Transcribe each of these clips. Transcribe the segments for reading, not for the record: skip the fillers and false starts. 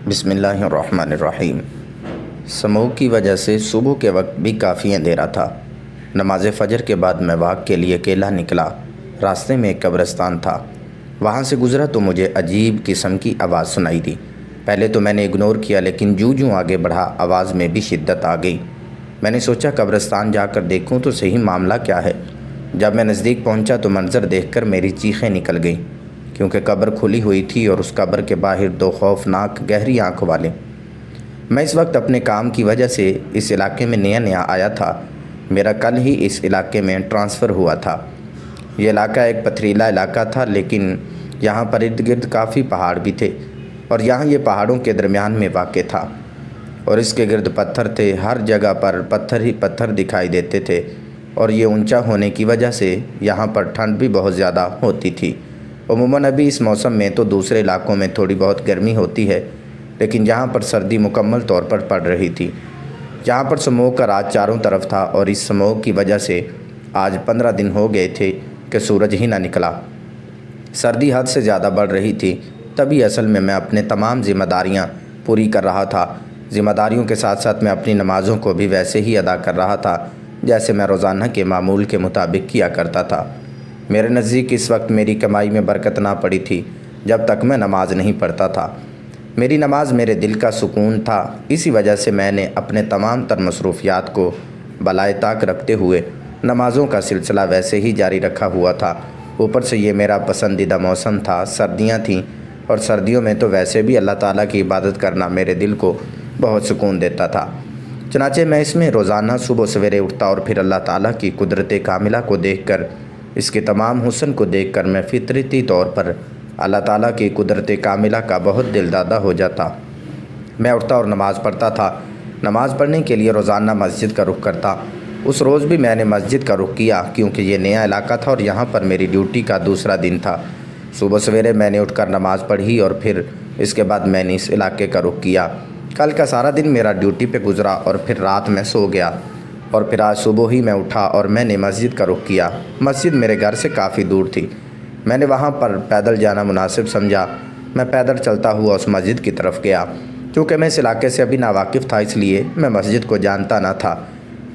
بسم اللہ الرحمن الرحیم۔ سموگ کی وجہ سے صبح کے وقت بھی کافی اندھیرا تھا۔ نماز فجر کے بعد میں واک کے لیے اکیلا نکلا۔ راستے میں ایک قبرستان تھا، وہاں سے گزرا تو مجھے عجیب قسم کی آواز سنائی دی۔ پہلے تو میں نے اگنور کیا، لیکن جوں آگے بڑھا آواز میں بھی شدت آ گئی۔ میں نے سوچا قبرستان جا کر دیکھوں تو صحیح معاملہ کیا ہے۔ جب میں نزدیک پہنچا تو منظر دیکھ کر میری چیخیں نکل گئیں، کیونکہ قبر کھلی ہوئی تھی اور اس قبر کے باہر دو خوفناک گہری آنکھ والے۔ میں اس وقت اپنے کام کی وجہ سے اس علاقے میں نیا آیا تھا۔ میرا کل ہی اس علاقے میں ٹرانسفر ہوا تھا۔ یہ علاقہ ایک پتھریلا علاقہ تھا، لیکن یہاں پر ارد گرد کافی پہاڑ بھی تھے، اور یہاں یہ پہاڑوں کے درمیان میں واقع تھا، اور اس کے گرد پتھر تھے۔ ہر جگہ پر پتھر ہی پتھر دکھائی دیتے تھے، اور یہ اونچا ہونے کی وجہ سے یہاں پر ٹھنڈ بھی بہت زیادہ ہوتی تھی۔ عموماً ابھی اس موسم میں تو دوسرے علاقوں میں تھوڑی بہت گرمی ہوتی ہے، لیکن یہاں پر سردی مکمل طور پر پڑ رہی تھی۔ یہاں پر سموگ کا راج چاروں طرف تھا، اور اس سموگ کی وجہ سے آج 15 دن ہو گئے تھے کہ سورج ہی نہ نکلا۔ سردی حد سے زیادہ بڑھ رہی تھی۔ تبھی اصل میں اپنے تمام ذمہ داریاں پوری کر رہا تھا۔ ذمہ داریوں کے ساتھ ساتھ میں اپنی نمازوں کو بھی ویسے ہی ادا کر رہا تھا جیسے میں روزانہ کے معمول کے مطابق کیا کرتا تھا۔ میرے نزدیک اس وقت میری کمائی میں برکت نہ پڑی تھی جب تک میں نماز نہیں پڑھتا تھا۔ میری نماز میرے دل کا سکون تھا۔ اسی وجہ سے میں نے اپنے تمام تر مصروفیات کو بالائے طاق رکھتے ہوئے نمازوں کا سلسلہ ویسے ہی جاری رکھا ہوا تھا۔ اوپر سے یہ میرا پسندیدہ موسم تھا، سردیاں تھیں، اور سردیوں میں تو ویسے بھی اللہ تعالیٰ کی عبادت کرنا میرے دل کو بہت سکون دیتا تھا۔ چنانچہ میں اس میں روزانہ صبح سویرے اٹھتا، اور پھر اللہ تعالیٰ کی قدرت کاملہ کو دیکھ کر، اس کے تمام حسن کو دیکھ کر میں فطرتی طور پر اللہ تعالیٰ کی قدرت کاملہ کا بہت دلدادہ ہو جاتا۔ میں اٹھتا اور نماز پڑھتا تھا۔ نماز پڑھنے کے لیے روزانہ مسجد کا رخ کرتا۔ اس روز بھی میں نے مسجد کا رخ کیا، کیونکہ یہ نیا علاقہ تھا اور یہاں پر میری ڈیوٹی کا دوسرا دن تھا۔ صبح سویرے میں نے اٹھ کر نماز پڑھی، اور پھر اس کے بعد میں نے اس علاقے کا رخ کیا۔ کل کا سارا دن میرا ڈیوٹی پہ گزرا، اور پھر رات میں سو گیا، اور پھر آج صبح ہی میں اٹھا اور میں نے مسجد کا رخ کیا۔ مسجد میرے گھر سے کافی دور تھی۔ میں نے وہاں پر پیدل جانا مناسب سمجھا۔ میں پیدل چلتا ہوا اس مسجد کی طرف گیا۔ چونکہ میں اس علاقے سے ابھی ناواقف تھا، اس لیے میں مسجد کو جانتا نہ تھا،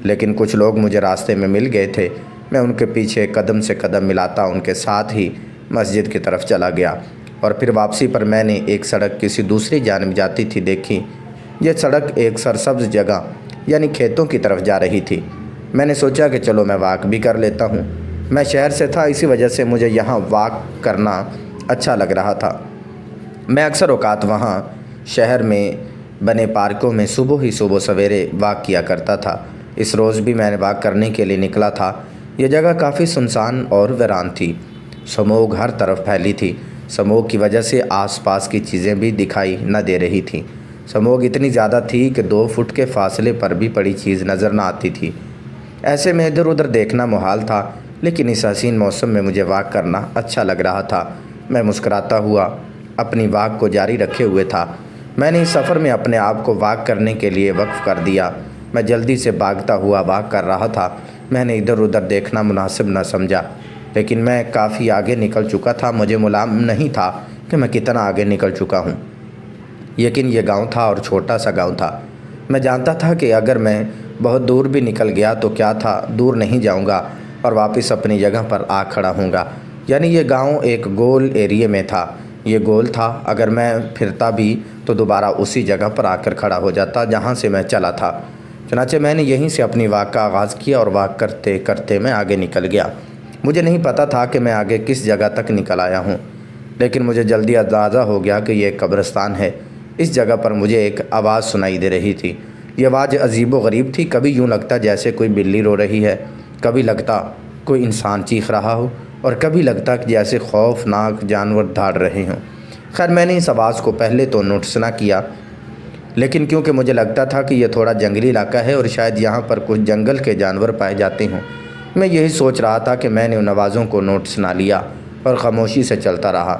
لیکن کچھ لوگ مجھے راستے میں مل گئے تھے۔ میں ان کے پیچھے قدم سے قدم ملاتا ان کے ساتھ ہی مسجد کی طرف چلا گیا، اور پھر واپسی پر میں نے ایک سڑک کسی دوسری جانب جاتی تھی دیکھی۔ یہ سڑک ایک سرسبز جگہ یعنی کھیتوں کی طرف جا رہی تھی۔ میں نے سوچا کہ چلو میں واک بھی کر لیتا ہوں۔ میں شہر سے تھا، اسی وجہ سے مجھے یہاں واک کرنا اچھا لگ رہا تھا۔ میں اکثر اوقات وہاں شہر میں بنے پارکوں میں صبح سویرے واک کیا کرتا تھا۔ اس روز بھی میں نے واک کرنے کے لیے نکلا تھا۔ یہ جگہ کافی سنسان اور ویران تھی۔ سموگ ہر طرف پھیلی تھی۔ سموگ کی وجہ سے آس پاس کی چیزیں بھی دکھائی نہ دے رہی تھیں۔ سموگ اتنی زیادہ تھی کہ 2 فٹ کے فاصلے پر بھی پڑی چیز نظر نہ آتی تھی۔ ایسے میں ادھر ادھر دیکھنا محال تھا، لیکن اس حسین موسم میں مجھے واک کرنا اچھا لگ رہا تھا۔ میں مسکراتا ہوا اپنی واک کو جاری رکھے ہوئے تھا۔ میں نے اس سفر میں اپنے آپ کو واک کرنے کے لیے وقف کر دیا۔ میں جلدی سے بھاگتا ہوا واک کر رہا تھا۔ میں نے ادھر ادھر دیکھنا مناسب نہ سمجھا، لیکن میں کافی آگے نکل چکا تھا۔ مجھے معلوم نہیں تھا کہ میں کتنا آگے نکل چکا ہوں، لیکن یہ گاؤں تھا اور چھوٹا سا گاؤں تھا۔ میں جانتا تھا کہ اگر میں بہت دور بھی نکل گیا تو کیا تھا، دور نہیں جاؤں گا اور واپس اپنی جگہ پر آ کھڑا ہوں گا۔ یعنی یہ گاؤں ایک گول ایریے میں تھا۔ یہ گول تھا، اگر میں پھرتا بھی تو دوبارہ اسی جگہ پر آ کر کھڑا ہو جاتا جہاں سے میں چلا تھا۔ چنانچہ میں نے یہیں سے اپنی واک کا آغاز کیا، اور واک کرتے کرتے میں آگے نکل گیا۔ مجھے نہیں پتا تھا کہ میں آگے کس جگہ تک نکل آیا ہوں، لیکن مجھے جلدی اندازہ ہو گیا کہ یہ ایک قبرستان ہے۔ اس جگہ پر مجھے ایک آواز سنائی دے رہی تھی۔ یہ آواز عجیب و غریب تھی۔ کبھی یوں لگتا جیسے کوئی بلی رو رہی ہے، کبھی لگتا کوئی انسان چیخ رہا ہو، اور کبھی لگتا جیسے خوفناک جانور دھاڑ رہے ہوں۔ خیر میں نے اس آواز کو پہلے تو نوٹس نہ کیا، لیکن کیونکہ مجھے لگتا تھا کہ یہ تھوڑا جنگلی علاقہ ہے اور شاید یہاں پر کچھ جنگل کے جانور پائے جاتے ہوں، میں یہی سوچ رہا تھا کہ میں نے ان آوازوں کو نوٹس نہ لیا اور خاموشی سے چلتا رہا۔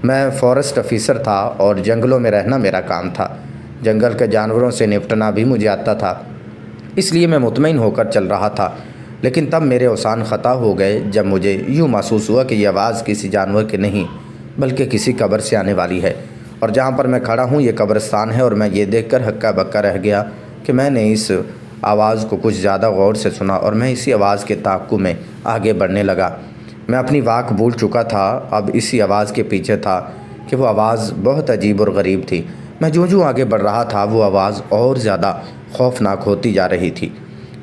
میں فارسٹ آفیسر تھا اور جنگلوں میں رہنا میرا کام تھا۔ جنگل کے جانوروں سے نپٹنا بھی مجھے آتا تھا، اس لیے میں مطمئن ہو کر چل رہا تھا۔ لیکن تب میرے اوسان خطا ہو گئے جب مجھے یوں محسوس ہوا کہ یہ آواز کسی جانور کی نہیں بلکہ کسی قبر سے آنے والی ہے، اور جہاں پر میں کھڑا ہوں یہ قبرستان ہے، اور میں یہ دیکھ کر ہکا بکا رہ گیا کہ میں نے اس آواز کو کچھ زیادہ غور سے سنا، اور میں اسی آواز کے تعاقب میں آگے بڑھنے لگا۔ میں اپنی واک بھول چکا تھا، اب اسی آواز کے پیچھے تھا کہ وہ آواز بہت عجیب اور غریب تھی۔ میں جو آگے بڑھ رہا تھا وہ آواز اور زیادہ خوفناک ہوتی جا رہی تھی۔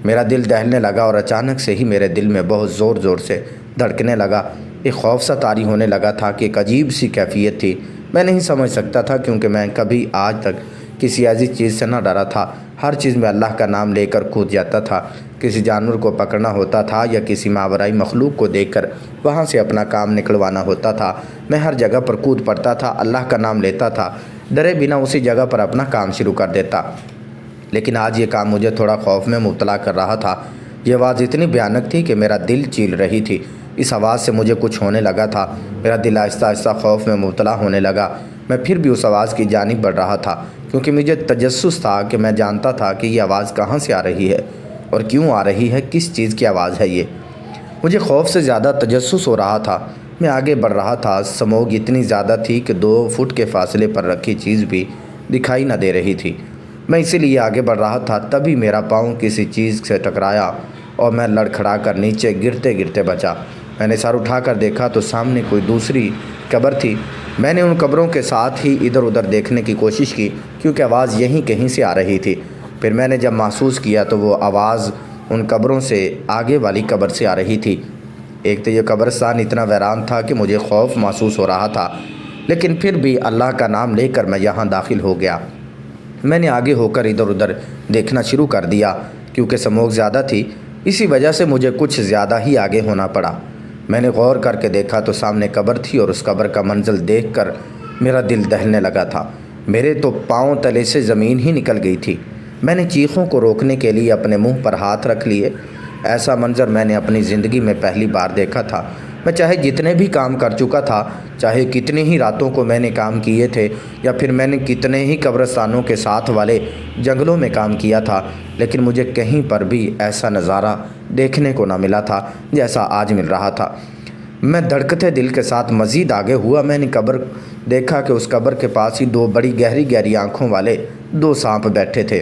میرا دل دہلنے لگا، اور اچانک سے ہی میرے دل میں بہت زور سے دھڑکنے لگا۔ ایک خوف سا طاری ہونے لگا تھا کہ ایک عجیب سی کیفیت تھی۔ میں نہیں سمجھ سکتا تھا، کیونکہ میں کبھی آج تک کسی ایسی چیز سے نہ ڈرا تھا۔ ہر چیز میں اللہ کا نام لے کر کود جاتا تھا۔ کسی جانور کو پکڑنا ہوتا تھا یا کسی ماورائی مخلوق کو دیکھ کر وہاں سے اپنا کام نکلوانا ہوتا تھا، میں ہر جگہ پر کود پڑتا تھا، اللہ کا نام لیتا تھا، ڈرے بنا اسی جگہ پر اپنا کام شروع کر دیتا۔ لیکن آج یہ کام مجھے تھوڑا خوف میں مبتلا کر رہا تھا۔ یہ آواز اتنی بھیانک تھی کہ میرا دل چیل رہی تھی۔ اس آواز سے مجھے کچھ ہونے لگا تھا۔ میرا دل آہستہ آہستہ خوف میں مبتلا ہونے لگا۔ میں پھر بھی اس آواز کی جانب بڑھ رہا تھا، کیونکہ مجھے تجسس تھا کہ میں جانتا تھا کہ یہ آواز کہاں سے آ رہی ہے اور کیوں آ رہی ہے، کس چیز کی آواز ہے یہ۔ مجھے خوف سے زیادہ تجسس ہو رہا تھا۔ میں آگے بڑھ رہا تھا۔ سموگ اتنی زیادہ تھی کہ 2 فٹ کے فاصلے پر رکھی چیز بھی دکھائی نہ دے رہی تھی۔ میں اسی لیے آگے بڑھ رہا تھا، تبھی میرا پاؤں کسی چیز سے ٹکرایا اور میں لڑکھڑا کر نیچے گرتے گرتے بچا۔ میں نے سر اٹھا کر دیکھا تو سامنے کوئی دوسری قبر تھی۔ میں نے ان قبروں کے ساتھ ہی ادھر ادھر دیکھنے کی کوشش کی، کیونکہ آواز یہیں کہیں سے آ رہی تھی۔ پھر میں نے جب محسوس کیا تو وہ آواز ان قبروں سے آگے والی قبر سے آ رہی تھی۔ ایک تو یہ قبرستان اتنا ویران تھا کہ مجھے خوف محسوس ہو رہا تھا، لیکن پھر بھی اللہ کا نام لے کر میں یہاں داخل ہو گیا۔ میں نے آگے ہو کر ادھر ادھر دیکھنا شروع کر دیا، کیونکہ سموگ زیادہ تھی، اسی وجہ سے مجھے کچھ زیادہ ہی آگے ہونا پڑا۔ میں نے غور کر کے دیکھا تو سامنے قبر تھی، اور اس قبر کا منظر دیکھ کر میرا دل دہلنے لگا تھا۔ میرے تو پاؤں تلے سے زمین ہی نکل گئی تھی۔ میں نے چیخوں کو روکنے کے لیے اپنے منہ پر ہاتھ رکھ لیے۔ ایسا منظر میں نے اپنی زندگی میں پہلی بار دیکھا تھا۔ میں چاہے جتنے بھی کام کر چکا تھا، چاہے کتنی ہی راتوں کو میں نے کام کیے تھے، یا پھر میں نے کتنے ہی قبرستانوں کے ساتھ والے جنگلوں میں کام کیا تھا، لیکن مجھے کہیں پر بھی ایسا نظارہ دیکھنے کو نہ ملا تھا جیسا آج مل رہا تھا۔ میں دھڑکتے دل کے ساتھ مزید آگے ہوا۔ میں نے قبر دیکھا کہ اس قبر کے پاس ہی 2 بڑی گہری گہری آنکھوں والے 2 سانپ بیٹھے تھے۔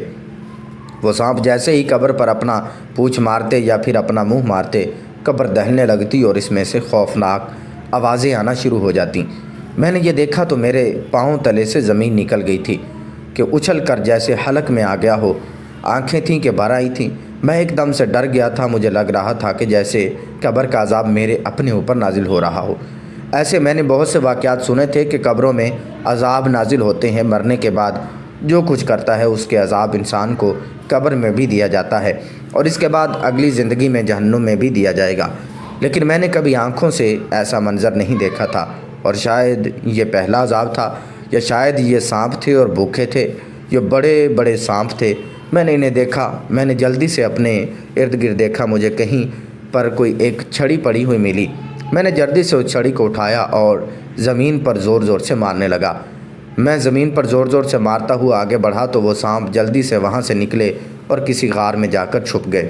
وہ سانپ جیسے ہی قبر پر اپنا پونچھ مارتے یا پھر اپنا منہ مارتے، قبر دہلنے لگتی اور اس میں سے خوفناک آوازیں آنا شروع ہو جاتی۔ میں نے یہ دیکھا تو میرے پاؤں تلے سے زمین نکل گئی تھی کہ اچھل کر جیسے حلق میں آ گیا ہو۔ آنکھیں تھیں کہ بھر آئی تھیں۔ میں ایک دم سے ڈر گیا تھا۔ مجھے لگ رہا تھا کہ جیسے قبر کا عذاب میرے اپنے اوپر نازل ہو رہا ہو۔ ایسے میں نے بہت سے واقعات سنے تھے کہ قبروں میں عذاب نازل ہوتے ہیں۔ مرنے کے بعد جو کچھ کرتا ہے اس کے عذاب انسان کو قبر میں بھی دیا جاتا ہے، اور اس کے بعد اگلی زندگی میں جہنم میں بھی دیا جائے گا۔ لیکن میں نے کبھی آنکھوں سے ایسا منظر نہیں دیکھا تھا، اور شاید یہ پہلا عذاب تھا، یا شاید یہ سانپ تھے اور بھوکے تھے۔ یہ بڑے بڑے سانپ تھے۔ میں نے انہیں دیکھا۔ میں نے جلدی سے اپنے ارد گرد دیکھا۔ مجھے کہیں پر کوئی ایک چھڑی پڑی ہوئی ملی۔ میں نے جلدی سے اس چھڑی کو اٹھایا اور زمین پر زور زور سے مارنے لگا۔ میں زمین پر زور زور سے مارتا ہوا آگے بڑھا تو وہ سانپ جلدی سے وہاں سے نکلے اور کسی غار میں جا کر چھپ گئے۔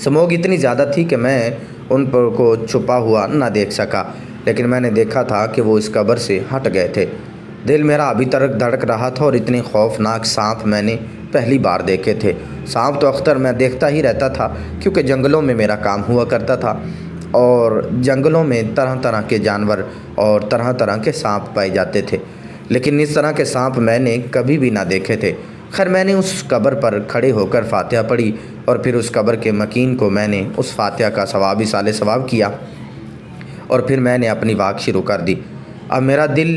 سموگ اتنی زیادہ تھی کہ میں ان پر کو چھپا ہوا نہ دیکھ سکا، لیکن میں نے دیکھا تھا کہ وہ اس قبر سے ہٹ گئے تھے۔ دل میرا ابھی تک دھڑک رہا تھا، اور اتنے خوفناک سانپ میں نے پہلی بار دیکھے تھے۔ سانپ تو اکثر میں دیکھتا ہی رہتا تھا، کیونکہ جنگلوں میں میرا کام ہوا کرتا تھا، اور جنگلوں میں طرح طرح کے جانور اور طرح طرح کے سانپ پائے جاتے تھے، لیکن اس طرح کے سانپ میں نے کبھی بھی نہ دیکھے تھے۔ خیر، میں نے اس قبر پر کھڑے ہو کر فاتحہ پڑھی، اور پھر اس قبر کے مکین کو میں نے اس فاتحہ کا ثواب سال ثواب کیا، اور پھر میں نے اپنی واک شروع کر دی۔ اب میرا دل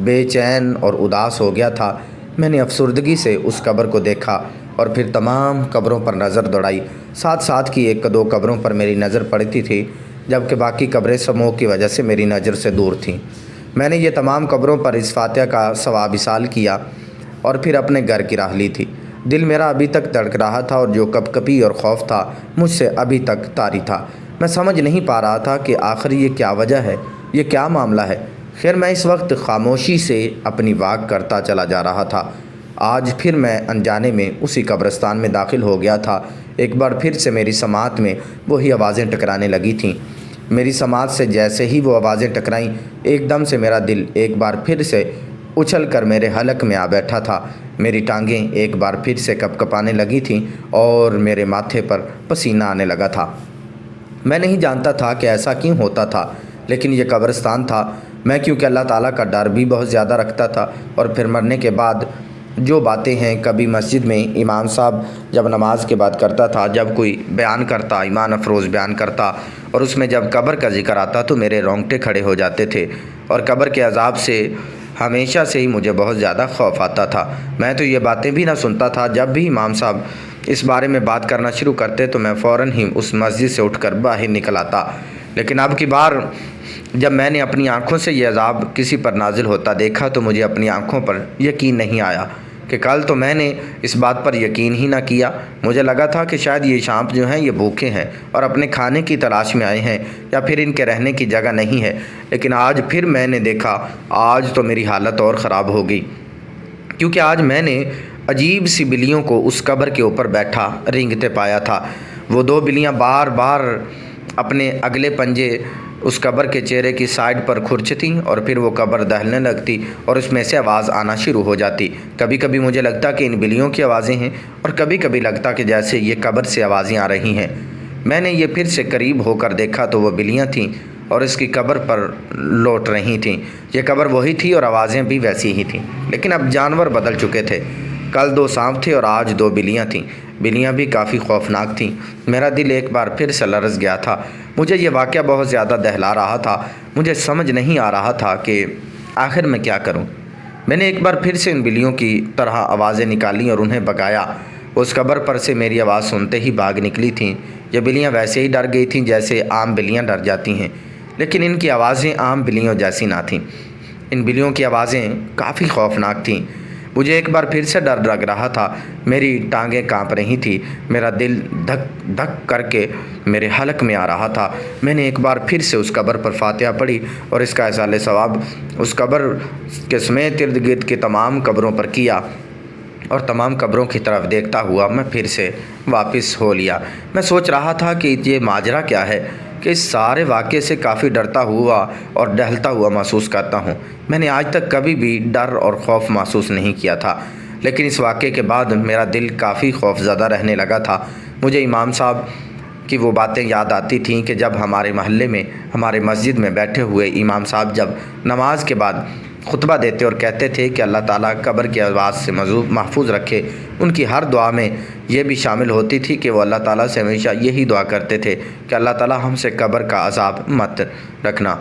بے چین اور اداس ہو گیا تھا۔ میں نے افسردگی سے اس قبر کو دیکھا اور پھر تمام قبروں پر نظر دوڑائی۔ ساتھ ساتھ کی 1-2 قبروں پر میری نظر پڑتی تھی، جبکہ باقی قبریں سموگ کی وجہ سے میری نظر سے دور تھیں۔ میں نے یہ تمام قبروں پر اس فاتحہ کا ثواب ایصال کیا اور پھر اپنے گھر کی راہ لی تھی۔ دل میرا ابھی تک دھڑک رہا تھا، اور جو کپکپی اور خوف تھا مجھ سے ابھی تک طاری تھا۔ میں سمجھ نہیں پا رہا تھا کہ آخر یہ کیا وجہ ہے، یہ کیا معاملہ ہے۔ خیر، میں اس وقت خاموشی سے اپنی واک کرتا چلا جا رہا تھا۔ آج پھر میں انجانے میں اسی قبرستان میں داخل ہو گیا تھا۔ ایک بار پھر سے میری سماعت میں وہی آوازیں ٹکرانے لگی تھیں۔ میری سماعت سے جیسے ہی وہ آوازیں ٹکرائیں، ایک دم سے میرا دل ایک بار پھر سے اچھل کر میرے حلق میں آ بیٹھا تھا۔ میری ٹانگیں ایک بار پھر سے کپکپانے لگی تھیں اور میرے ماتھے پر پسینہ آنے لگا تھا۔ میں نہیں جانتا تھا کہ ایسا کیوں ہوتا تھا، لیکن یہ قبرستان تھا۔ میں کیونکہ اللہ تعالیٰ کا ڈر بھی بہت زیادہ رکھتا تھا، اور پھر مرنے کے بعد جو باتیں ہیں، کبھی مسجد میں امام صاحب جب نماز کے بعد کرتا تھا، جب کوئی بیان کرتا، ایمان افروز بیان کرتا، اور اس میں جب قبر کا ذکر آتا تو میرے رونگٹے کھڑے ہو جاتے تھے، اور قبر کے عذاب سے ہمیشہ سے ہی مجھے بہت زیادہ خوف آتا تھا۔ میں تو یہ باتیں بھی نہ سنتا تھا۔ جب بھی امام صاحب اس بارے میں بات کرنا شروع کرتے تو میں فوراً ہی اس مسجد سے اٹھ کر باہر نکل آتا۔ لیکن اب کی بار جب میں نے اپنی آنکھوں سے یہ عذاب کسی پر نازل ہوتا دیکھا تو مجھے اپنی آنکھوں پر یقین نہیں آیا کہ کل تو میں نے اس بات پر یقین ہی نہ کیا۔ مجھے لگا تھا کہ شاید یہ سانپ جو ہیں یہ بھوکے ہیں اور اپنے کھانے کی تلاش میں آئے ہیں، یا پھر ان کے رہنے کی جگہ نہیں ہے۔ لیکن آج پھر میں نے دیکھا، آج تو میری حالت اور خراب ہو گئی، کیونکہ آج میں نے عجیب سی بلیوں کو اس قبر کے اوپر بیٹھا رینگتے پایا تھا۔ وہ 2 بلیاں بار بار اپنے اگلے پنجے اس قبر کے چہرے کی سائڈ پر کھرچتیں اور پھر وہ قبر دہلنے لگتی اور اس میں سے آواز آنا شروع ہو جاتی۔ کبھی کبھی مجھے لگتا کہ ان بلیوں کی آوازیں ہیں، اور کبھی کبھی لگتا کہ جیسے یہ قبر سے آوازیں آ رہی ہیں۔ میں نے یہ پھر سے قریب ہو کر دیکھا تو وہ بلیاں تھیں اور اس کی قبر پر لوٹ رہی تھیں۔ یہ قبر وہی تھی اور آوازیں بھی ویسی ہی تھیں، لیکن اب جانور بدل چکے تھے۔ کل 2 سانپ تھے اور آج 2 بلیاں تھیں۔ بلیاں بھی کافی خوفناک تھیں۔ میرا دل ایک بار پھر سے لرز گیا تھا۔ مجھے یہ واقعہ بہت زیادہ دہلا رہا تھا۔ مجھے سمجھ نہیں آ رہا تھا کہ آخر میں کیا کروں۔ میں نے ایک بار پھر سے ان بلیوں کی طرح آوازیں نکالیں اور انہیں بگایا۔ اس قبر پر سے میری آواز سنتے ہی بھاگ نکلی تھیں۔ یہ بلیاں ویسے ہی ڈر گئی تھیں جیسے عام بلیاں ڈر جاتی ہیں، لیکن ان کی آوازیں عام بلیوں جیسی نہ تھیں۔ ان بلیوں کی آوازیں کافی خوفناک تھیں۔ مجھے ایک بار پھر سے ڈر لگ رہا تھا۔ میری ٹانگیں کانپ رہی تھیں۔ میرا دل دھک دھک کر کے میرے حلق میں آ رہا تھا۔ میں نے ایک بار پھر سے اس قبر پر فاتحہ پڑھی اور اس کا ایصال ثواب اس قبر کے سمیت ارد گرد کی تمام قبروں پر کیا، اور تمام قبروں کی طرف دیکھتا ہوا میں پھر سے واپس ہو لیا۔ میں سوچ رہا تھا کہ یہ ماجرا کیا ہے کہ اس سارے واقعے سے کافی ڈرتا ہوا اور ڈہلتا ہوا محسوس کرتا ہوں۔ میں نے آج تک کبھی بھی ڈر اور خوف محسوس نہیں کیا تھا، لیکن اس واقعے کے بعد میرا دل کافی خوف زدہ رہنے لگا تھا۔ مجھے امام صاحب کی وہ باتیں یاد آتی تھیں کہ جب ہمارے محلے میں ہمارے مسجد میں بیٹھے ہوئے امام صاحب جب نماز کے بعد خطبہ دیتے اور کہتے تھے کہ اللہ تعالیٰ قبر کی آواز سے محفوظ رکھے، ان کی ہر دعا میں یہ بھی شامل ہوتی تھی کہ وہ اللہ تعالیٰ سے ہمیشہ یہی دعا کرتے تھے کہ اللہ تعالیٰ ہم سے قبر کا عذاب مت رکھنا،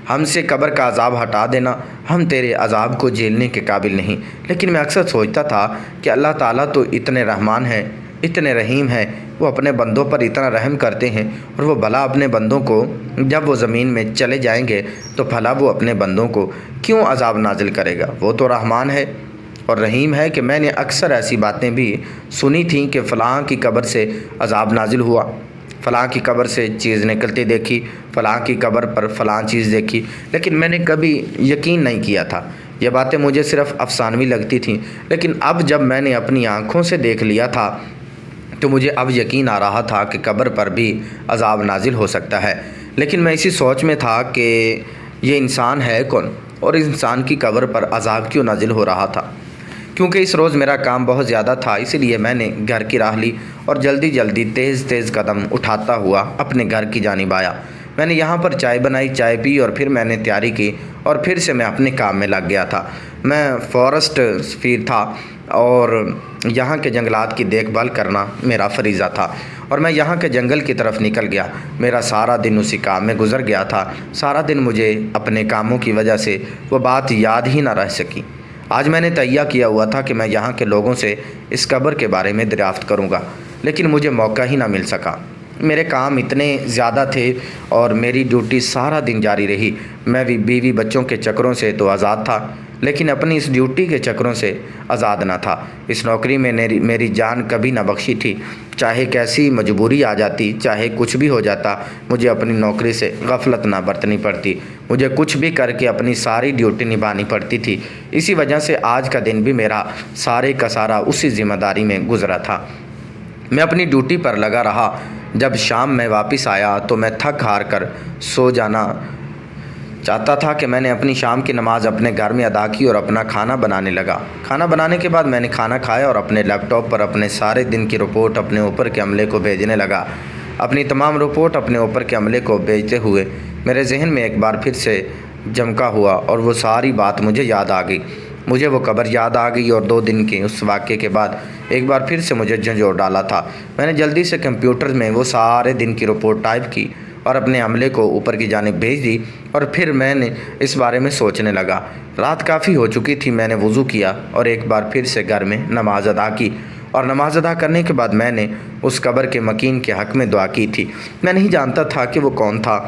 ہم سے قبر کا عذاب ہٹا دینا، ہم تیرے عذاب کو جھیلنے کے قابل نہیں۔ لیکن میں اکثر سوچتا تھا کہ اللہ تعالیٰ تو اتنے رحمان ہیں، اتنے رحیم ہیں، وہ اپنے بندوں پر اتنا رحم کرتے ہیں، اور وہ بھلا اپنے بندوں کو جب وہ زمین میں چلے جائیں گے تو بھلا وہ اپنے بندوں کو کیوں عذاب نازل کرے گا؟ وہ تو رحمان ہے اور رحیم ہے۔ کہ میں نے اکثر ایسی باتیں بھی سنی تھیں کہ فلاں کی قبر سے عذاب نازل ہوا، فلاں کی قبر سے چیز نکلتی دیکھی، فلاں کی قبر پر فلاں چیز دیکھی، لیکن میں نے کبھی یقین نہیں کیا تھا۔ یہ باتیں مجھے صرف افسانوی لگتی تھیں، لیکن اب جب میں نے اپنی آنکھوں سے دیکھ لیا تھا تو مجھے اب یقین آ رہا تھا کہ قبر پر بھی عذاب نازل ہو سکتا ہے۔ لیکن میں اسی سوچ میں تھا کہ یہ انسان ہے کون اور اس انسان کی قبر پر عذاب کیوں نازل ہو رہا تھا۔ کیونکہ اس روز میرا کام بہت زیادہ تھا، اس لیے میں نے گھر کی راہ لی اور جلدی جلدی تیز تیز قدم اٹھاتا ہوا اپنے گھر کی جانب آیا۔ میں نے یہاں پر چائے بنائی، چائے پی اور پھر میں نے تیاری کی اور پھر سے میں اپنے کام میں لگ گیا تھا۔ میں فارسٹ سفیر تھا اور یہاں کے جنگلات کی دیکھ بھال کرنا میرا فریضہ تھا، اور میں یہاں کے جنگل کی طرف نکل گیا۔ میرا سارا دن اسی کام میں گزر گیا تھا۔ سارا دن مجھے اپنے کاموں کی وجہ سے وہ بات یاد ہی نہ رہ سکی۔ آج میں نے تہیہ کیا ہوا تھا کہ میں یہاں کے لوگوں سے اس قبر کے بارے میں دریافت کروں گا، لیکن مجھے موقع ہی نہ مل سکا۔ میرے کام اتنے زیادہ تھے اور میری ڈیوٹی سارا دن جاری رہی۔ میں بھی بیوی بچوں کے چکروں سے تو آزاد تھا، لیکن اپنی اس ڈیوٹی کے چکروں سے آزاد نہ تھا۔ اس نوکری میں میری جان کبھی نہ بخشی تھی۔ چاہے کیسی مجبوری آ جاتی، چاہے کچھ بھی ہو جاتا، مجھے اپنی نوکری سے غفلت نہ برتنی پڑتی۔ مجھے کچھ بھی کر کے اپنی ساری ڈیوٹی نبھانی پڑتی تھی۔ اسی وجہ سے آج کا دن بھی میرا سارے کا سارا اسی ذمہ داری میں گزرا تھا۔ میں اپنی ڈیوٹی پر لگا رہا۔ جب شام میں واپس آیا تو میں تھک ہار کر سو جانا چاہتا تھا کہ میں نے اپنی شام کی نماز اپنے گھر میں ادا کی اور اپنا کھانا بنانے لگا۔ کھانا بنانے کے بعد میں نے کھانا کھایا اور اپنے لیپ ٹاپ پر اپنے سارے دن کی رپورٹ اپنے اوپر کے عملے کو بھیجنے لگا۔ اپنی تمام رپورٹ اپنے اوپر کے عملے کو بھیجتے ہوئے میرے ذہن میں ایک بار پھر سے جمکا ہوا اور وہ ساری بات مجھے یاد آ گئی۔ مجھے وہ قبر یاد آ گئی اور 2 دن کے اس واقعے کے بعد ایک بار پھر سے مجھے جھنجھوڑ ڈالا تھا۔ میں نے جلدی سے کمپیوٹر میں وہ سارے دن کی رپورٹ ٹائپ کی اور اپنے عملے کو اوپر کی جانب بھیج دی، اور پھر میں نے اس بارے میں سوچنے لگا۔ رات کافی ہو چکی تھی۔ میں نے وضو کیا اور ایک بار پھر سے گھر میں نماز ادا کی، اور نماز ادا کرنے کے بعد میں نے اس قبر کے مکین کے حق میں دعا کی تھی۔ میں نہیں جانتا تھا کہ وہ کون تھا،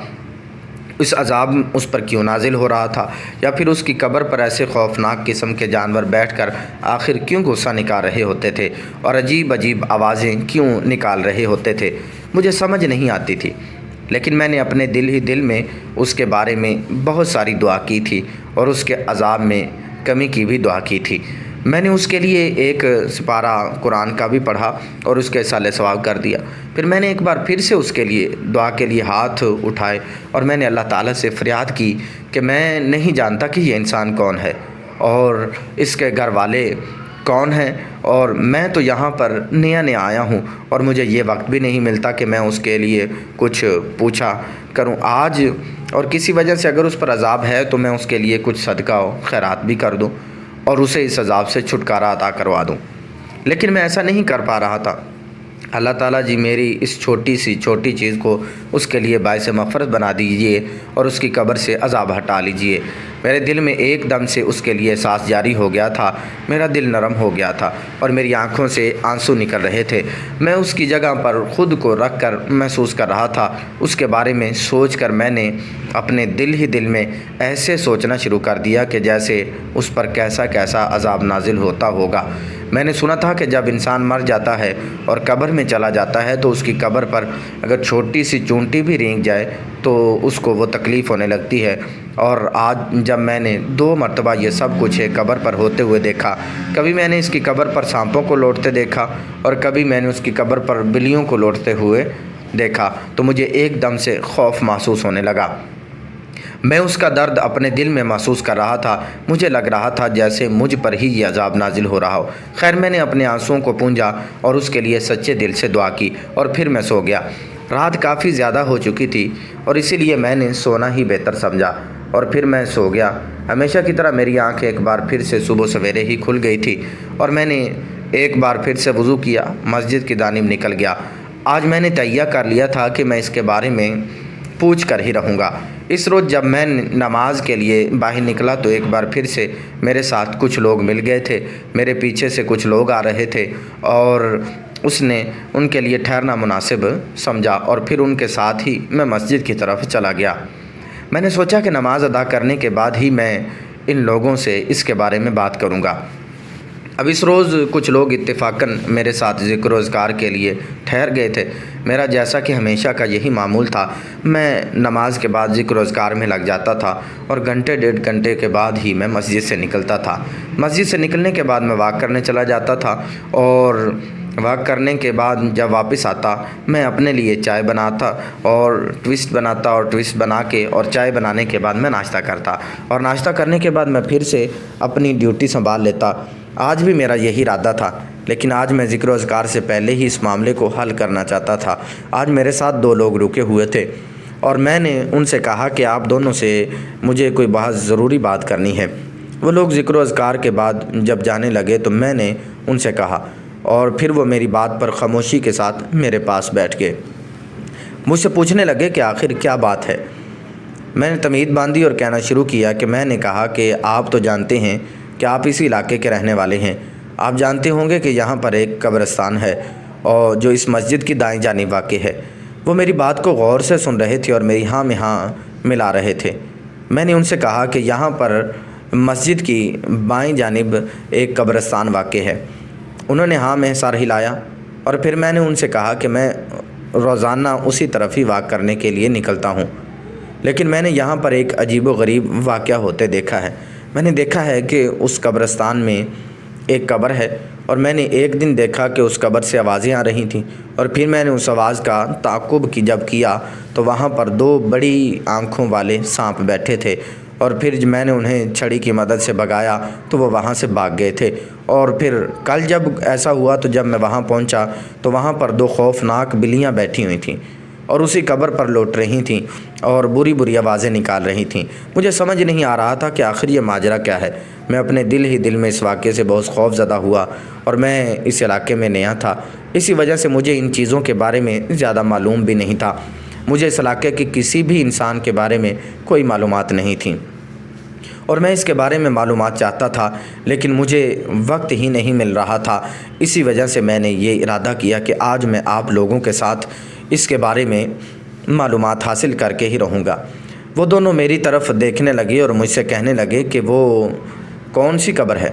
اس عذاب اس پر کیوں نازل ہو رہا تھا، یا پھر اس کی قبر پر ایسے خوفناک قسم کے جانور بیٹھ کر آخر کیوں غصہ نکال رہے ہوتے تھے اور عجیب عجیب آوازیں کیوں نکال رہے ہوتے تھے۔ مجھے سمجھ نہیں آتی تھی، لیکن میں نے اپنے دل ہی دل میں اس کے بارے میں بہت ساری دعا کی تھی اور اس کے عذاب میں کمی کی بھی دعا کی تھی۔ میں نے اس کے لیے ایک سپارہ قرآن کا بھی پڑھا اور اس کے سالِ ثواب کر دیا۔ پھر میں نے ایک بار پھر سے اس کے لیے دعا کے لیے ہاتھ اٹھائے اور میں نے اللہ تعالیٰ سے فریاد کی کہ میں نہیں جانتا کہ یہ انسان کون ہے اور اس کے گھر والے کون ہیں، اور میں تو یہاں پر نیا آیا ہوں اور مجھے یہ وقت بھی نہیں ملتا کہ میں اس کے لیے کچھ پوچھا کروں آج، اور کسی وجہ سے اگر اس پر عذاب ہے تو میں اس کے لیے کچھ صدقہ و خیرات بھی کر دوں اور اسے اس عذاب سے چھٹکارا عطا کروا دوں۔ لیکن میں ایسا نہیں کر پا رہا تھا۔ اللہ تعالیٰ جی میری اس چھوٹی چیز کو اس کے لیے باعث مغفرت بنا دیجئے اور اس کی قبر سے عذاب ہٹا لیجئے۔ میرے دل میں ایک دم سے اس کے لیے احساس جاری ہو گیا تھا۔ میرا دل نرم ہو گیا تھا اور میری آنکھوں سے آنسو نکل رہے تھے۔ میں اس کی جگہ پر خود کو رکھ کر محسوس کر رہا تھا۔ اس کے بارے میں سوچ کر میں نے اپنے دل ہی دل میں ایسے سوچنا شروع کر دیا کہ جیسے اس پر کیسا عذاب نازل ہوتا ہوگا۔ میں نے سنا تھا کہ جب انسان مر جاتا ہے اور قبر میں چلا جاتا ہے تو اس کی قبر پر اگر چھوٹی سی چونٹی بھی رینگ جائے تو اس کو وہ تکلیف ہونے لگتی ہے، اور آج جب میں نے 2 مرتبہ یہ سب کچھ ایک قبر پر ہوتے ہوئے دیکھا، کبھی میں نے اس کی قبر پر سانپوں کو لوٹتے دیکھا اور کبھی میں نے اس کی قبر پر بلیوں کو لوٹتے ہوئے دیکھا، تو مجھے ایک دم سے خوف محسوس ہونے لگا۔ میں اس کا درد اپنے دل میں محسوس کر رہا تھا۔ مجھے لگ رہا تھا جیسے مجھ پر ہی یہ عذاب نازل ہو رہا ہو۔ خیر میں نے اپنے آنسوؤں کو پونجا اور اس کے لیے سچے دل سے دعا کی اور پھر میں سو گیا۔ رات کافی زیادہ ہو چکی تھی اور اسی لیے میں نے سونا ہی بہتر سمجھا اور پھر میں سو گیا۔ ہمیشہ کی طرح میری آنکھ ایک بار پھر سے صبح سویرے ہی کھل گئی تھی اور میں نے ایک بار پھر سے وضو کیا، مسجد کی جانب نکل گیا۔ آج میں نے تہیہ کر لیا تھا کہ میں اس کے بارے میں پوچھ کر ہی رہوں گا۔ اس روز جب میں نماز کے لیے باہر نکلا تو ایک بار پھر سے میرے ساتھ کچھ لوگ مل گئے تھے۔ میرے پیچھے سے کچھ لوگ آ رہے تھے اور اس نے ان کے لیے ٹھہرنا مناسب سمجھا اور پھر ان کے ساتھ ہی میں مسجد کی طرف چلا گیا۔ میں نے سوچا کہ نماز ادا کرنے کے بعد ہی میں ان لوگوں سے اس کے بارے میں بات کروں گا۔ اب اس روز کچھ لوگ اتفاقاً میرے ساتھ ذکر و اذکار کے لیے ٹھہر گئے تھے۔ میرا جیسا کہ ہمیشہ کا یہی معمول تھا، میں نماز کے بعد ذکر و اذکار میں لگ جاتا تھا اور گھنٹے 1.5 گھنٹے کے بعد ہی میں مسجد سے نکلتا تھا۔ مسجد سے نکلنے کے بعد میں واک کرنے چلا جاتا تھا اور واک کرنے کے بعد جب واپس آتا میں اپنے لیے چائے بناتا اور ٹوسٹ بناتا اور ٹوسٹ بنا کے اور چائے بنانے کے بعد میں ناشتہ کرتا اور ناشتہ کرنے کے بعد میں پھر سے اپنی ڈیوٹی سنبھال لیتا۔ آج بھی میرا یہی ارادہ تھا، لیکن آج میں ذکر و اذکار سے پہلے ہی اس معاملے کو حل کرنا چاہتا تھا۔ آج میرے ساتھ 2 لوگ رکے ہوئے تھے اور میں نے ان سے کہا کہ آپ دونوں سے مجھے کوئی بہت ضروری بات کرنی ہے۔ وہ لوگ ذکر و اذکار کے بعد جب جانے لگے تو میں نے ان سے کہا اور پھر وہ میری بات پر خاموشی کے ساتھ میرے پاس بیٹھ گئے۔ مجھ سے پوچھنے لگے کہ آخر کیا بات ہے۔ میں نے تمہید باندھی اور کہنا شروع کیا کہ میں نے کہا کہ آپ تو جانتے ہیں کہ آپ اسی علاقے کے رہنے والے ہیں۔ آپ جانتے ہوں گے کہ یہاں پر ایک قبرستان ہے اور جو اس مسجد کی دائیں جانب واقع ہے۔ وہ میری بات کو غور سے سن رہے تھے اور میری ہاں میں ہاں ملا رہے تھے۔ میں نے ان سے کہا کہ یہاں پر مسجد کی بائیں جانب ایک قبرستان واقع ہے۔ انہوں نے ہاں میں سر ہلایا اور پھر میں نے ان سے کہا کہ میں روزانہ اسی طرف ہی واک کرنے کے لیے نکلتا ہوں، لیکن میں نے یہاں پر ایک عجیب و غریب واقعہ ہوتے دیکھا ہے۔ میں نے دیکھا ہے کہ اس قبرستان میں ایک قبر ہے اور میں نے ایک دن دیکھا کہ اس قبر سے آوازیں آ رہی تھیں، اور پھر میں نے اس آواز کا تعقب جب کیا تو وہاں پر 2 بڑی آنکھوں والے سانپ بیٹھے تھے، اور پھر میں نے انہیں چھڑی کی مدد سے بھگایا تو وہ وہاں سے بھاگ گئے تھے۔ اور پھر کل جب ایسا ہوا تو جب میں وہاں پہنچا تو وہاں پر 2 خوفناک بلیاں بیٹھی ہوئی تھیں اور اسی قبر پر لوٹ رہی تھیں اور بری بری آوازیں نکال رہی تھیں۔ مجھے سمجھ نہیں آ رہا تھا کہ آخر یہ ماجرا کیا ہے۔ میں اپنے دل میں اس واقعے سے بہت خوف زدہ ہوا، اور میں اس علاقے میں نیا تھا، اسی وجہ سے مجھے ان چیزوں کے بارے میں زیادہ معلوم بھی نہیں تھا۔ مجھے اس علاقے کے کسی بھی انسان کے بارے میں کوئی معلومات نہیں تھیں، اور میں اس کے بارے میں معلومات چاہتا تھا لیکن مجھے وقت ہی نہیں مل رہا تھا۔ اسی وجہ سے میں نے یہ ارادہ کیا کہ آج میں آپ لوگوں کے ساتھ اس کے بارے میں معلومات حاصل کر کے ہی رہوں گا۔ وہ دونوں میری طرف دیکھنے لگے اور مجھ سے کہنے لگے کہ وہ کون سی قبر ہے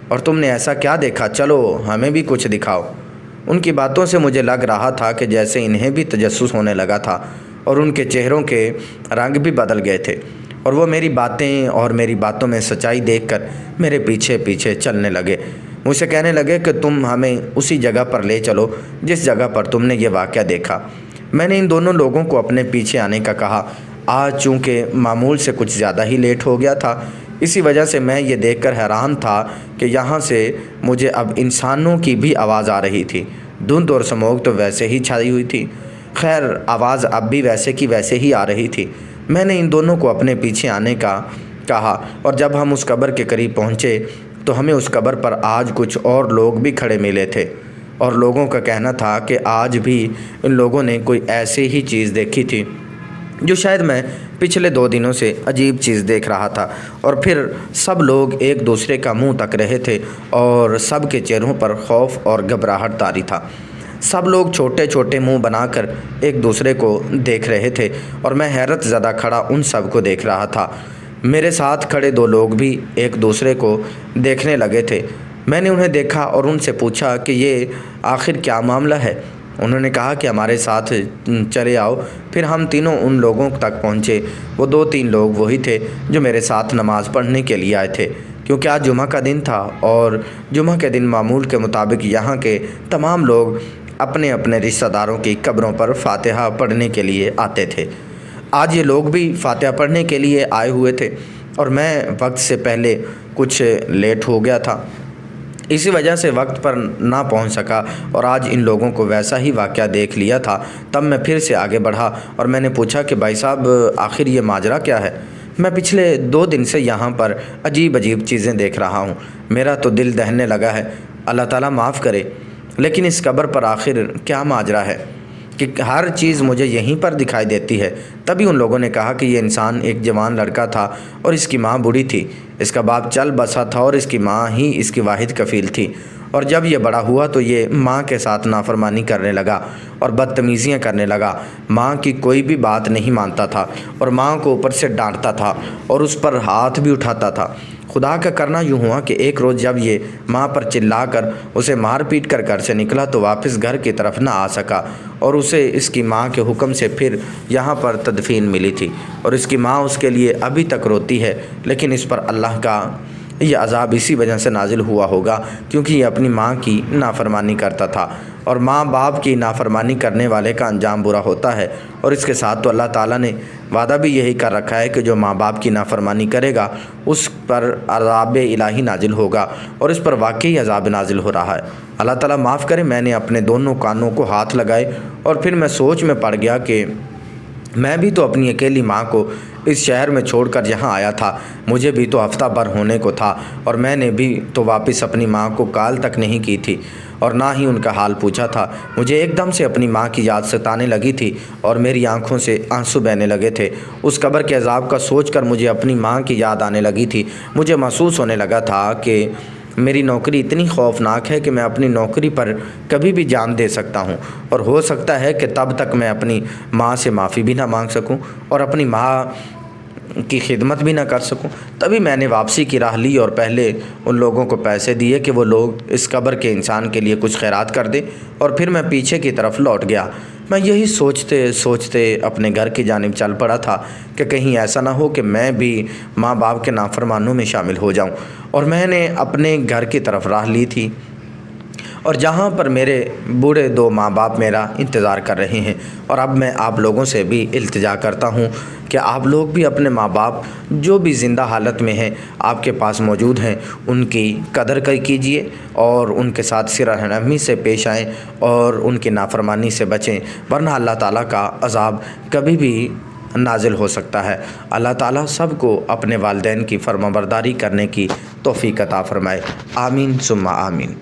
اور تم نے ایسا کیا دیکھا، چلو ہمیں بھی کچھ دکھاؤ۔ ان کی باتوں سے مجھے لگ رہا تھا کہ جیسے انہیں بھی تجسس ہونے لگا تھا، اور ان کے چہروں کے رنگ بھی بدل گئے تھے، اور وہ میری باتیں اور میری باتوں میں سچائی دیکھ کر میرے پیچھے پیچھے چلنے لگے۔ مجھ سے کہنے لگے کہ تم ہمیں اسی جگہ پر لے چلو جس جگہ پر تم نے یہ واقعہ دیکھا۔ میں نے ان دونوں لوگوں کو اپنے پیچھے آنے کا کہا۔ آج چونکہ معمول سے کچھ زیادہ ہی لیٹ ہو گیا تھا، اسی وجہ سے میں یہ دیکھ کر حیران تھا کہ یہاں سے مجھے اب انسانوں کی بھی آواز آ رہی تھی۔ دھند اور سموگ تو ویسے ہی چھائی ہوئی تھی، خیر آواز اب بھی ویسے کی ویسے ہی آ رہی تھی۔ میں نے ان دونوں کو اپنے پیچھے آنے کا کہا، اور جب ہم اس قبر کے قریب پہنچے تو ہمیں اس قبر پر آج کچھ اور لوگ بھی کھڑے ملے تھے، اور لوگوں کا کہنا تھا کہ آج بھی ان لوگوں نے کوئی ایسی ہی چیز دیکھی تھی جو شاید میں پچھلے 2 دنوں سے عجیب چیز دیکھ رہا تھا۔ اور پھر سب لوگ ایک دوسرے کا منہ تک رہے تھے اور سب کے چہروں پر خوف اور گھبراہٹ طاری تھا۔ سب لوگ چھوٹے چھوٹے منہ بنا کر ایک دوسرے کو دیکھ رہے تھے، اور میں حیرت زدہ کھڑا ان سب کو دیکھ رہا تھا۔ میرے ساتھ کھڑے 2 لوگ بھی ایک دوسرے کو دیکھنے لگے تھے۔ میں نے انہیں دیکھا اور ان سے پوچھا کہ یہ آخر کیا معاملہ ہے۔ انہوں نے کہا کہ ہمارے ساتھ چلے آؤ۔ پھر ہم تینوں ان لوگوں تک پہنچے۔ وہ 2-3 لوگ وہی تھے جو میرے ساتھ نماز پڑھنے کے لیے آئے تھے، کیونکہ آج جمعہ کا دن تھا، اور جمعہ کے دن معمول کے مطابق یہاں کے تمام لوگ اپنے اپنے رشتہ داروں کی قبروں پر فاتحہ پڑھنے کے لیے آتے تھے۔ آج یہ لوگ بھی فاتحہ پڑھنے کے لیے آئے ہوئے تھے، اور میں وقت سے پہلے کچھ لیٹ ہو گیا تھا، اسی وجہ سے وقت پر نہ پہنچ سکا، اور آج ان لوگوں کو ویسا ہی واقعہ دیکھ لیا تھا۔ تب میں پھر سے آگے بڑھا اور میں نے پوچھا کہ بھائی صاحب آخر یہ ماجرا کیا ہے؟ میں پچھلے 2 دن سے یہاں پر عجیب چیزیں دیکھ رہا ہوں، میرا تو دل دہنے لگا ہے، اللہ تعالیٰ معاف کرے، لیکن اس قبر پر آخر کیا ماجرا ہے کہ ہر چیز مجھے یہیں پر دکھائی دیتی ہے۔ تبھی ان لوگوں نے کہا کہ یہ انسان ایک جوان لڑکا تھا اور اس کی ماں بوڑھی تھی، اس کا باپ چل بسا تھا اور اس کی ماں ہی اس کی واحد کفیل تھی، اور جب یہ بڑا ہوا تو یہ ماں کے ساتھ نافرمانی کرنے لگا اور بدتمیزیاں کرنے لگا۔ ماں کی کوئی بھی بات نہیں مانتا تھا اور ماں کو اوپر سے ڈانٹتا تھا اور اس پر ہاتھ بھی اٹھاتا تھا۔ خدا کا کرنا یوں ہوا کہ ایک روز جب یہ ماں پر چلا کر اسے مار پیٹ کر گھر سے نکلا تو واپس گھر کی طرف نہ آ سکا، اور اسے اس کی ماں کے حکم سے پھر یہاں پر تدفین ملی تھی، اور اس کی ماں اس کے لیے ابھی تک روتی ہے، لیکن اس پر اللہ کا یہ عذاب اسی وجہ سے نازل ہوا ہوگا کیونکہ یہ اپنی ماں کی نافرمانی کرتا تھا، اور ماں باپ کی نافرمانی کرنے والے کا انجام برا ہوتا ہے۔ اور اس کے ساتھ تو اللہ تعالیٰ نے وعدہ بھی یہی کر رکھا ہے کہ جو ماں باپ کی نافرمانی کرے گا اس پر عذاب الہی نازل ہوگا، اور اس پر واقعی عذاب نازل ہو رہا ہے۔ اللہ تعالیٰ معاف کرے۔ میں نے اپنے دونوں کانوں کو ہاتھ لگائے اور پھر میں سوچ میں پڑ گیا کہ میں بھی تو اپنی اکیلی ماں کو اس شہر میں چھوڑ کر یہاں آیا تھا، مجھے بھی تو ہفتہ بھر ہونے کو تھا، اور میں نے بھی تو واپس اپنی ماں کو کال تک نہیں کی تھی اور نہ ہی ان کا حال پوچھا تھا۔ مجھے ایک دم سے اپنی ماں کی یاد ستانے لگی تھی اور میری آنکھوں سے آنسو بہنے لگے تھے۔ اس قبر کے عذاب کا سوچ کر مجھے اپنی ماں کی یاد آنے لگی تھی۔ مجھے محسوس ہونے لگا تھا کہ میری نوکری اتنی خوفناک ہے کہ میں اپنی نوکری پر کبھی بھی جان دے سکتا ہوں، اور ہو سکتا ہے کہ تب تک میں اپنی ماں سے معافی بھی نہ مانگ سکوں اور اپنی ماں کی خدمت بھی نہ کر سکوں۔ تبھی میں نے واپسی کی راہ لی اور پہلے ان لوگوں کو پیسے دیے کہ وہ لوگ اس قبر کے انسان کے لیے کچھ خیرات کر دیں، اور پھر میں پیچھے کی طرف لوٹ گیا۔ میں یہی سوچتے سوچتے اپنے گھر کی جانب چل پڑا تھا کہ کہیں ایسا نہ ہو کہ میں بھی ماں باپ کے نافرمانوں میں شامل ہو جاؤں، اور میں نے اپنے گھر کی طرف راہ لی تھی، اور جہاں پر میرے بوڑھے 2 ماں باپ میرا انتظار کر رہے ہیں۔ اور اب میں آپ لوگوں سے بھی التجا کرتا ہوں کہ آپ لوگ بھی اپنے ماں باپ جو بھی زندہ حالت میں ہیں، آپ کے پاس موجود ہیں، ان کی قدر کیجیے اور ان کے ساتھ صلہ رحمی سے پیش آئیں اور ان کی نافرمانی سے بچیں، ورنہ اللہ تعالیٰ کا عذاب کبھی بھی نازل ہو سکتا ہے۔ اللہ تعالیٰ سب کو اپنے والدین کی فرمانبرداری کرنے کی توفیق عطا فرمائے۔ آمین ثم آمین۔